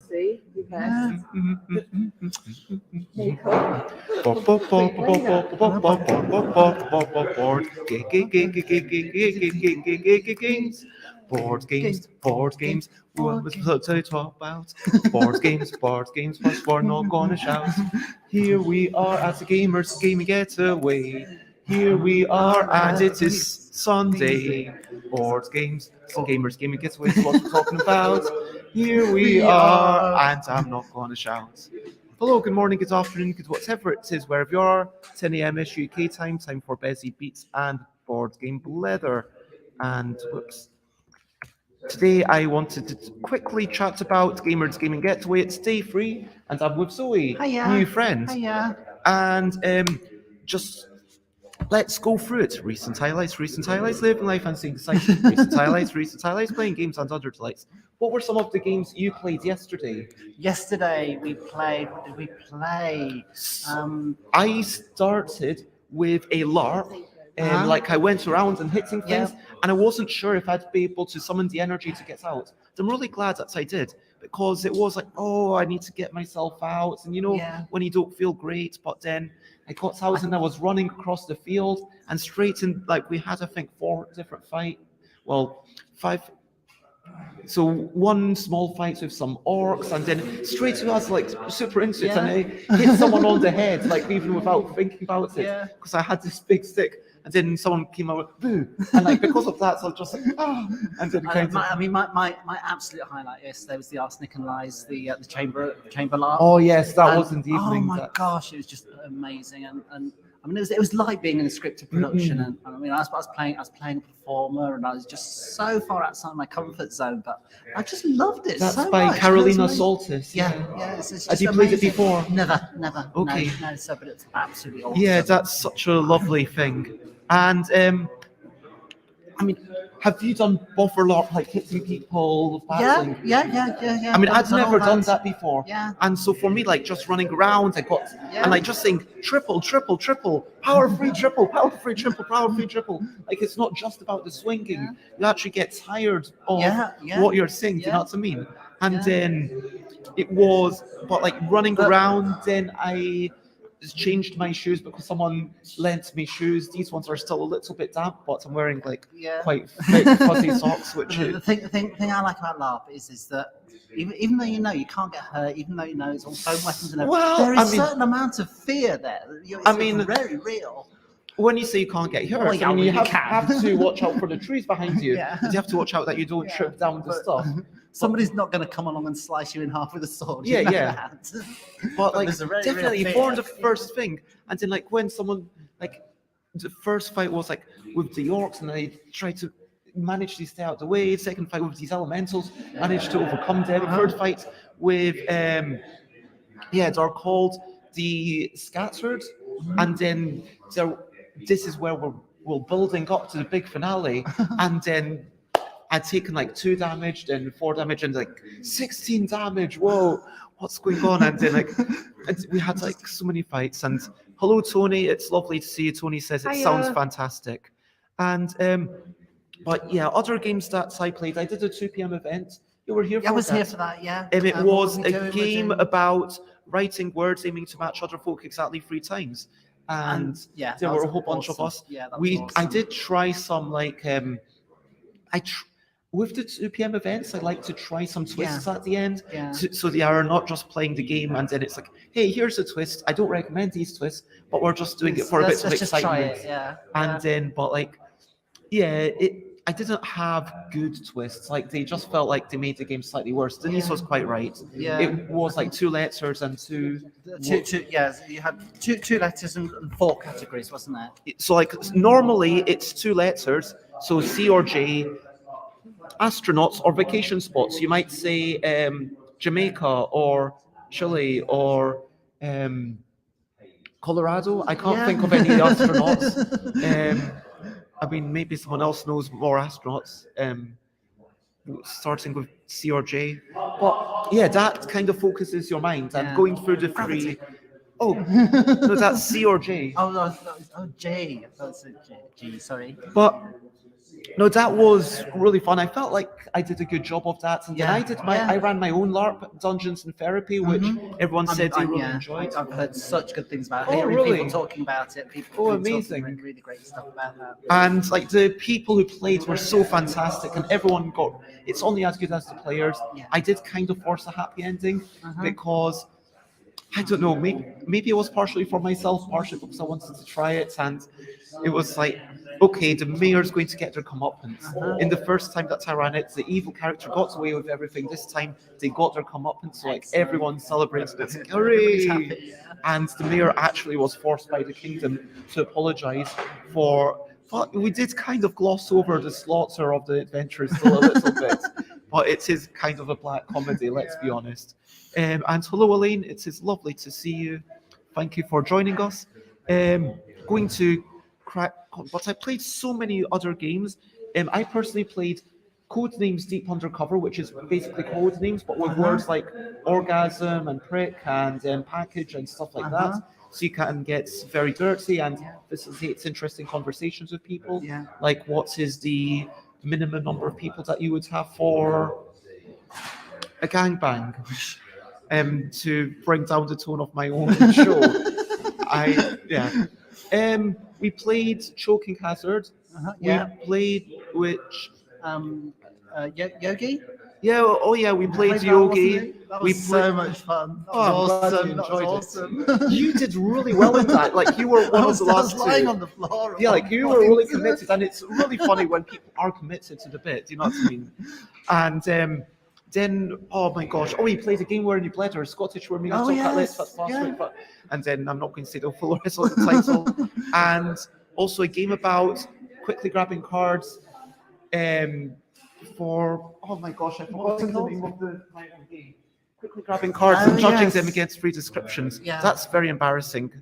See, you can. Board games. What to talk about? Board games. First we're not gonna shout. Here we are at the Gamers Gaming Getaway. Here we are, and it is Sunday. Board games. Gamers Gaming Getaway is what we're talking about. Here we are, and I'm not gonna shout. Hello, good morning, good afternoon, good whatever it is, wherever you are. 10 a.m.ish UK time for Busy Beats and Board Game Leather. And whoops. Today I wanted to quickly chat about Gamers Gaming Getaway. It's day 3, and I'm with Zoe, new friend. And just let's go through it. Recent highlights, living life and seeing exciting. Recent highlights, playing games and other delights. What were some of the games you played yesterday? Yesterday we played. What did we play? I started with a LARP. Like I went around and hitting things, and I wasn't sure if I'd be able to summon the energy to get out. I'm really glad that I did, because it was like, oh, I need to get myself out, and when you don't feel great. But then I got out and I was running across the field and straight in. Like we had, I think, 4 different five. So one small fight with some orcs, and then straight to us, like super into it, and I hit someone on the head, like even without thinking about it, because I had this big stick, and then someone came out with boo, and like because of that, so I was just like and then my absolute highlight yesterday was the Arsenic and Lies, the chamber LARP. Oh yes, that was in the evening. Oh my gosh, it was just amazing, and I mean, it was like being in a scripted production, and I mean, I was playing a performer, and I was just so far outside my comfort zone, but I just loved it. That's so by much. Carolina Soltis. Yeah. It's just Have you played it before? Never. Okay. No, but it's absolutely awesome. Yeah, that's such a lovely thing, and I mean, have you done buffer LARP, like hitting people, battling? Yeah. I mean, I'd never done that before. Yeah. And so for me, like just running around, and like just saying triple, power free triple. Like it's not just about the swinging. You actually get tired of what you're saying. Do you know what I mean? And then it was, but like running around, then I changed my shoes because someone lent me shoes. These ones are still a little bit damp, but I'm wearing like quite thick fuzzy socks. Which the thing I like about LARP is that even though you can't get hurt, even though it's all foam weapons and everything, there is a certain amount of fear there. It's very real. When you say you can't get hurt, you have to watch out for the trees behind you. And you have to watch out that you don't trip down the stuff. Somebody's not going to come along and slice you in half with a sword. But like, definitely for the first thing, and then like when someone, like the first fight was like with the orcs, and I tried to manage to stay out of the way. Second fight with these elementals, managed to overcome them. Third fight with they're called the Scattered, and then this is where we're building up to the big finale, and then I'd taken like 2 damage, then 4 damage, and like 16 damage. Whoa, what's going on? And then like we had like so many fights. And hello, Tony. It's lovely to see you. Tony says it sounds fantastic. And but yeah, other games that I played. I did a 2 p.m. event. You were here for that. I was here for that. Yeah. And it was a game about writing words aiming to match other folk exactly 3 times. And there were a whole bunch of us. Yeah, I did try some like with the 2 p.m. events, I like to try some twists at the end, so they are not just playing the game and then it's like, hey, here's a twist. I don't recommend these twists, but we're just doing it for a bit of excitement. Just try it, And then, but like, I didn't have good twists. Like they just felt like they made the game slightly worse. Denise was quite right. Yeah. It was like 2 letters and two. You had two letters and 4 categories, wasn't there? So like normally it's 2 letters, so C or J. Astronauts or vacation spots. You might say Jamaica or Chile or Colorado. I can't think of any astronauts. I mean, maybe someone else knows more astronauts, starting with C or J. But yeah, that kind of focuses your mind and going through the 3. Oh, no, that's C or J. Oh, J. That's G. Sorry. But No, that was really fun. I felt like I did a good job of that, and then Yeah, I did yeah. I ran my own LARP, Dungeons and Therapy, which everyone said they really yeah, enjoyed. I've heard such good things about it. Oh, Hearing really? people talking about it, people Oh, really talking amazing. really great stuff about that. And like the people who played were so fantastic, and everyone got. It's only as good as the players. Yeah. I did kind of force a happy ending Uh-huh. because I don't know. Maybe it was partially for myself, partially because I wanted to try it, and it was like, okay, the mayor's going to get their comeuppance. In the first time that I ran it, the evil character got away with everything. This time, they got their comeuppance, so like everyone celebrated it. Everybody's Hooray! happy, yeah. And the mayor actually was forced by the kingdom to apologise for. But we did kind of gloss over the slaughter of the adventurers still a little bit. But it is kind of a black comedy, let's be honest. And hello, Elaine. It is lovely to see you. Thank you for joining us. Going to crack, but I played so many other games. I personally played Codenames Deep Undercover, which is basically Codenames, but with words like orgasm and prick and package and stuff like that. So you can get very dirty and facilitates interesting conversations with people. Yeah. Like, what is the minimum number of people that you would have for a gangbang? To bring down the tone of my own show. We played Choking Hazard. Yeah. We played which Yogi? yeah, oh yeah, we played Played that, Yogi. wasn't it? That We was so much fun. That Oh, was I'm glad awesome. you That was enjoyed awesome. You did really well in that. Like you were one I of was, the I last was lying two. on the floor. at Yeah, one like you were point. really committed, and it's really funny when people are committed to the bit. Do you know what I mean? And then, oh my gosh, we played a game where you bled or Scottish where we Oh, talk yes, last yeah. week, and then I'm not going to say the full rest of the title. And also a game about quickly grabbing cards, for oh my gosh, I forgot the name of the game. Quickly grabbing cards and judging them against free descriptions. Yeah. That's very embarrassing.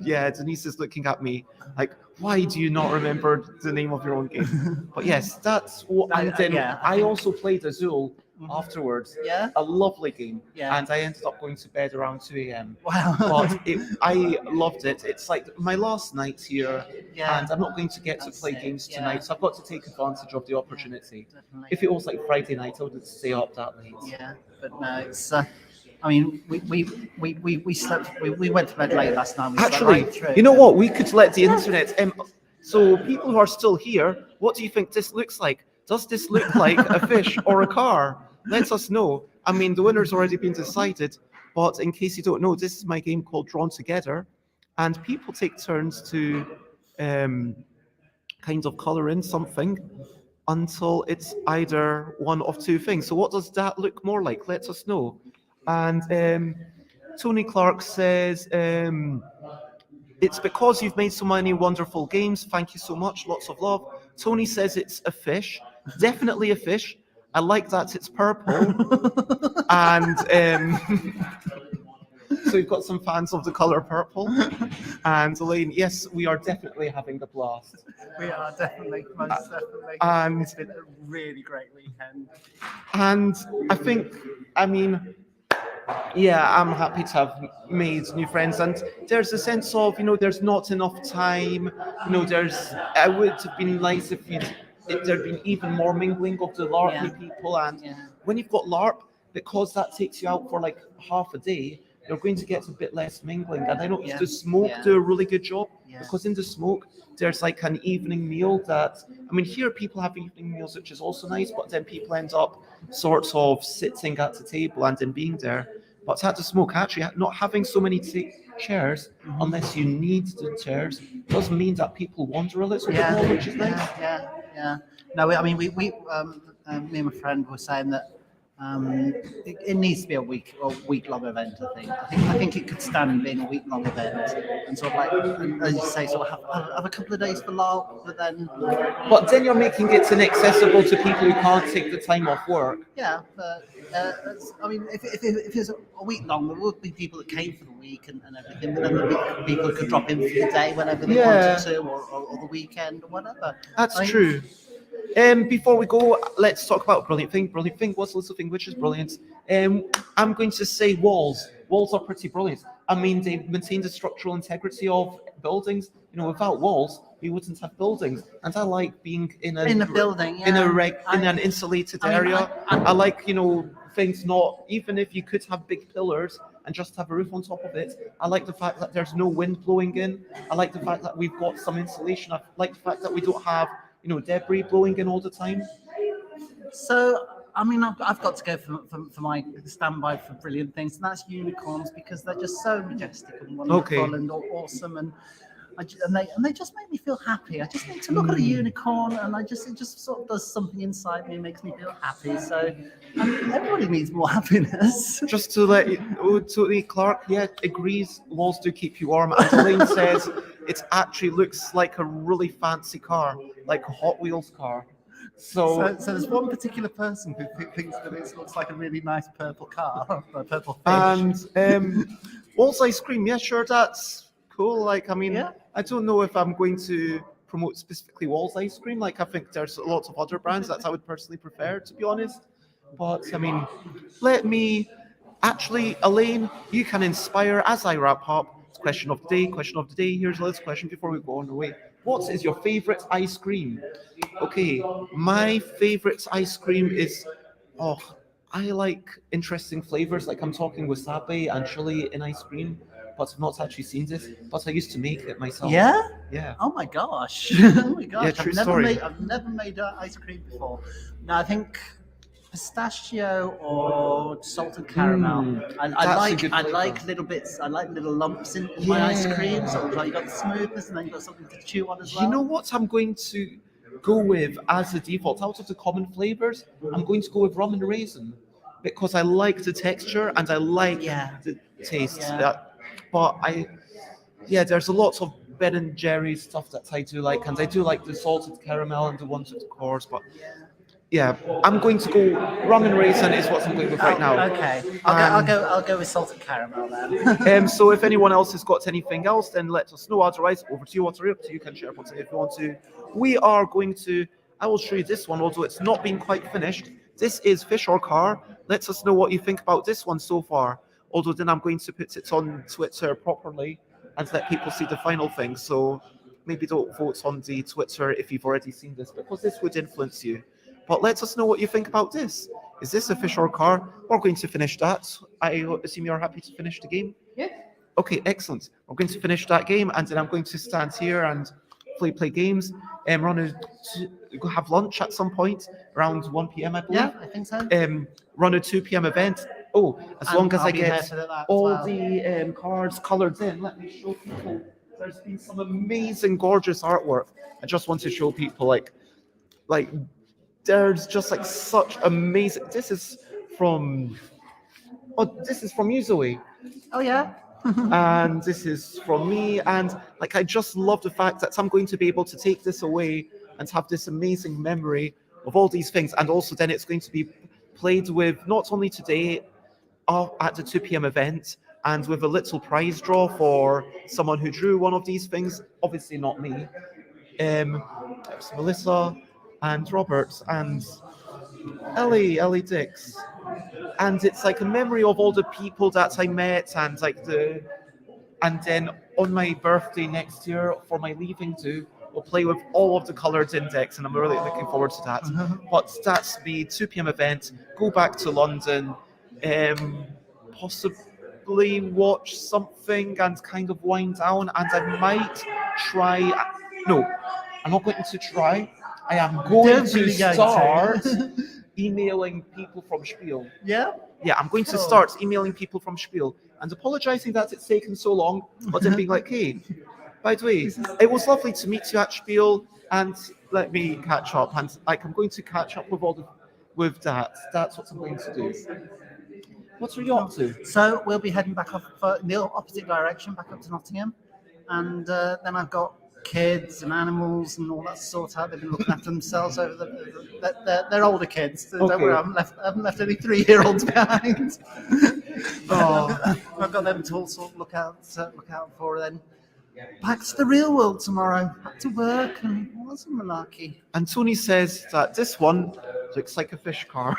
Yeah, Denise is looking at me like, why do you not remember the name of your own game? But yes, that's what. And then I also played Azul afterwards. Yeah. A lovely game. Yeah. And I ended up going to bed around 2 a.m. Wow. But I loved it. It's like my last night here, Yeah. and I'm not going to get to That's play it, games yeah. tonight, so I've got to take advantage of the opportunity. Definitely. If it was like Friday night, I wouldn't stay up that late. Yeah, but no, it's. I mean, we slept. We went to bed late last night. We slept Actually, right through. you know what? We could let the internet. So people who are still here, what do you think this looks like? Does this look like a fish or a car? Let us know. I mean, the winner's already been decided, but in case you don't know, this is my game called Drawn Together, and people take turns to kind of color in something until it's either one of two things. So what does that look more like? Let us know. And Tony Clark says, it's because you've made so many wonderful games. Thank you so much. Lots of love. Tony says it's a fish. Definitely a fish. I like that it's purple. And so we've got some fans of the color purple. And Elaine, yes, we are definitely having a blast. We are definitely, most definitely. And It's been a really great weekend. And I think, I mean, yeah, I'm happy to have made new friends. And there's a sense of, there's not enough time. I would have been nice if there'd been even more mingling of the LARP people. And when you've got LARP, because that takes you out for like half a day, you're going to get a bit less mingling. And I noticed the smoke do a really good job, because in the smoke, there's like an evening meal here people have evening meals, which is also nice, but then people end up sort of sitting at the table and then being there. But at the smoke, actually, not having so many chairs, unless you need the chairs, does mean that people wander a little bit more, which is nice. Yeah. No, me and my friend were saying that it needs to be a week-long event. I think it could stand being a week-long event, and sort of like, as you say, sort of have a couple of days for LARP, But then you're making it inaccessible to people who can't take the time off work. Yeah, but if it's a week long, there would be people that came for the week and everything, but then there'd be people who could drop in for the day whenever they wanted to, or the weekend or whatever. That's true. Before we go, let's talk about Brilliant Thing. Brilliant Thing, what's the little thing which is brilliant? I'm going to say walls. Walls are pretty brilliant. I mean, they maintain the structural integrity of buildings. Without walls, we wouldn't have buildings. And I like being in a building, in yeah. in an insulated I mean, area. I- I like, things not, even if you could have big pillars and just have a roof on top of it. I like the fact that there's no wind blowing in. I like the fact that we've got some insulation. I like the fact that we don't have, debris blowing in all the time. So, I mean, I've got to go for my standby for brilliant things, and that's unicorns, because they're just so majestic and wonderful Okay. and awesome, and and they just make me feel happy. I just need to look at a unicorn, and it just sort of does something inside me, makes me feel happy. So, everybody needs more happiness. Just to let you, totally, Clark, yeah, agrees. Walls do keep you warm. And Elaine says it actually looks like a really fancy car, like a Hot Wheels car. So there's one particular person who thinks that it looks like a really nice purple car, a purple fish. And Walls ice cream, yeah, sure, that's cool. Like, I mean, Yeah. I don't know if I'm going to promote specifically Walls ice cream. Like, I think there's lots of other brands that I would personally prefer, to be honest. But I mean, let me actually, Elaine, you can inspire as I wrap up. It's question of the day. Question of the day. Here's a last question before we go on the way. What is your favorite ice cream? Okay, my favorite ice cream is, I like interesting flavors. Like, I'm talking wasabi and chili in ice cream, but I've not actually seen this. But I used to make it myself. Yeah? Yeah. Oh my gosh! Oh my gosh! Yeah, true story. I've never made ice cream before. No, I think pistachio or salted caramel. I that's a like good I flavour. like little bits. I like little lumps in my ice cream. Yeah. So like you got the smoothness, and then you got something to chew on as well. You know what I'm going to go with as a default out of the common flavors? I'm going to go with rum and raisin because I like the texture and I like Yeah. the taste. Yeah. But there's a lot of Ben and Jerry's stuff that I do like, and I do like the salted caramel and the ones with the cores. But yeah, I'm going to go rum and raisin is what I'm going with right now. Okay, I'll go with salted caramel then. So if anyone else has got anything else, then let us know. Otherwise, over to you, Walter. You can share something if you want to. We are going to, I will show you this one, although it's not been quite finished. This is Fish or Car. Let us know what you think about this one so far. Although then I'm going to put it on Twitter properly and let people see the final thing. So maybe don't vote on the Twitter if you've already seen this, because this would influence you. But let us know what you think about this. Is this a fish or car? We're going to finish that. I assume you're happy to finish the game? Yeah. Okay, excellent. We're going to finish that game, and then I'm going to stand here and play games. We're going to have lunch at some point, around 1 p.m., I believe. Yeah, I think so. Run a 2 p.m. event. Oh, as long as I'll I be there get for that as all well. the cards coloured in, let me show people. There's been some amazing, gorgeous artwork. I just want to show people, like there's just like such amazing. This is from you, Zoe, Oh yeah. and this is from me. And like, I just love the fact that I'm going to be able to take this away and have this amazing memory of all these things. And also, then it's going to be played with not only today at the 2 p.m. event, and with a little prize draw for someone who drew one of these things. Obviously, not me. There's Melissa and Robert and Ellie Dix, and it's like a memory of all the people that I met, and and then on my birthday next year for my leaving do, we'll play with all of the coloured index, and I'm really looking forward to that. But that's the 2 p.m. event. Go back to London, possibly watch something and kind of wind down, and I might try. No, I'm not going to try. I am going to start emailing people from Spiel. Yeah. Yeah, I'm going to Cool. start emailing people from Spiel and apologizing that it's taken so long, but then being like, hey, by the way, it was lovely to meet you at Spiel, and let me catch up. And like, I'm going to catch up with that. That's what I'm going to do. What are you up to? So we'll be heading back off in the opposite direction, back up to Nottingham, and then I've got kids and animals and all that sort out. They've been looking after themselves over they're older kids. So Okay. Don't worry, I haven't left any 3-year-olds behind. Oh. I've got them to also look out for then. back to the real world tomorrow. Back to work and what's a malarkey. And Tony says that this one looks like a fish car.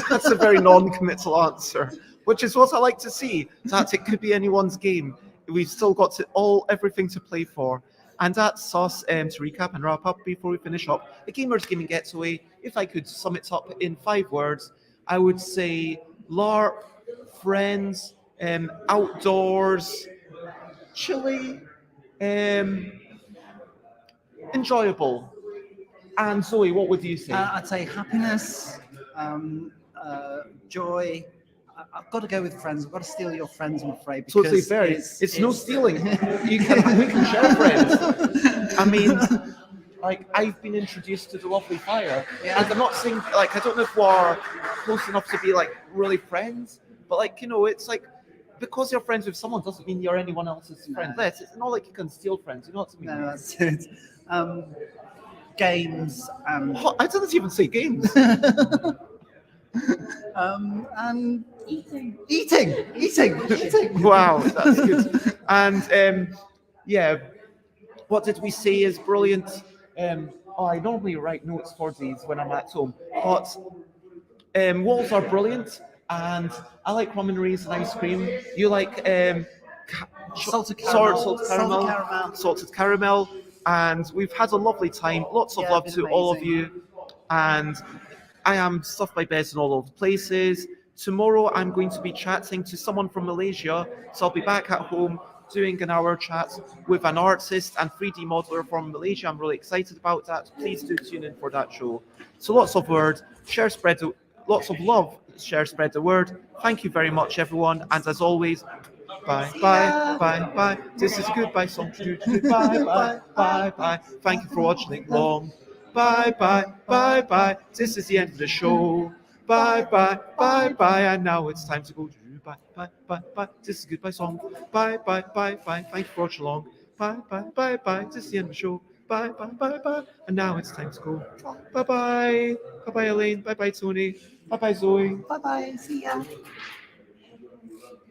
That's a very non-committal answer, which is what I like to see. That it could be anyone's game. We've still got everything to play for. And that's us to recap and wrap up before we finish up. A gamer's gaming getaway. If I could sum it up in 5 words, I would say LARP, friends, outdoors, chilly, enjoyable. And Zoe, what would you say? I'd say happiness, joy. I've got to go with friends. I've got to steal your friends, I'm afraid. So it's Because fair. It's no stealing. We can share friends. I mean, like I've been introduced to the lovely fire, Yeah. and I'm not saying like I don't know if we're close enough to be like really friends, but like it's like because you're friends with someone doesn't mean you're anyone else's friend. It's not like you can steal friends. You know what I mean? No, that's it. Games and I didn't even say games. and eating. Wow, that's good. And yeah, what did we say is brilliant? I normally write notes for these when I'm at home, but walls are brilliant, and I like rum and raisin ice cream. You like Salted caramel. salted caramel, and we've had a lovely time. Lots of Yeah, love been to all of amazing. you, and I am stuffed my beds in all of the places. Tomorrow I'm going to be chatting to someone from Malaysia, so I'll be back at home doing an hour chat with an artist and 3D modeler from Malaysia. I'm really excited about that. Please do tune in for that show. So lots of word, lots of love, share, spread the word. Thank you very much, everyone, and as always, bye, bye, bye, bye. This is a goodbye song. Bye, bye, bye, bye. Thank you for watching long. Bye, bye, bye, bye. This is the end of the show. Bye, bye, bye, bye. And now it's time to go. Bye, bye, bye, bye. This is a goodbye song. Bye, bye, bye, bye. Thank you for watching long. Bye, bye, bye, bye. This is the end of the show. Bye, bye, bye, bye. And now it's time to go. Bye, bye. Bye, bye, Elaine. Bye, bye, Tony. Bye, bye, Zoe. Bye bye. See ya.